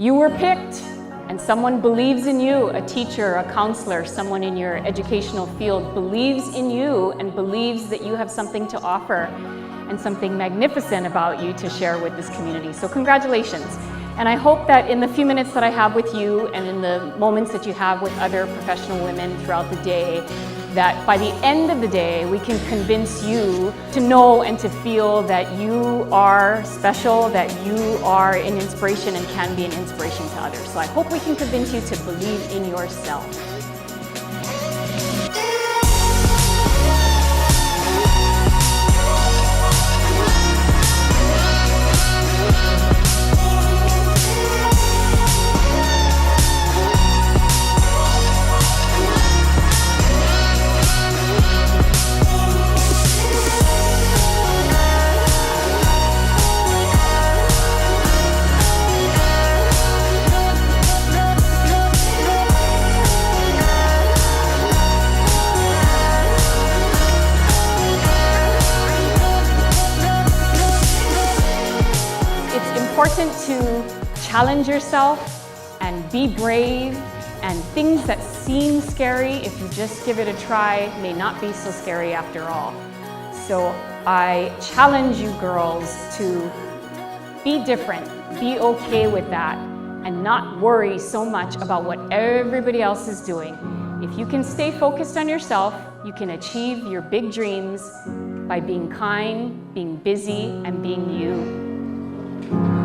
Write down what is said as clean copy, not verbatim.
You were picked, and someone believes in you, a teacher, a counselor, someone in your educational field believes in you and believes that you have something to offer and something magnificent about you to share with this community. So congratulations. And I hope that in the few minutes that I have with you and in the moments that you have with other professional women throughout the day, that by the end of the day, we can convince you to know and to feel that you are special, that you are an inspiration and can be an inspiration to others. So I hope we can convince you to believe in yourself. It's important to challenge yourself and be brave, and things that seem scary, if you just give it a try, may not be so scary after all. So I challenge you girls to be different, be okay with that, and not worry so much about what everybody else is doing. If you can stay focused on yourself, you can achieve your big dreams by being kind, being busy, and being you.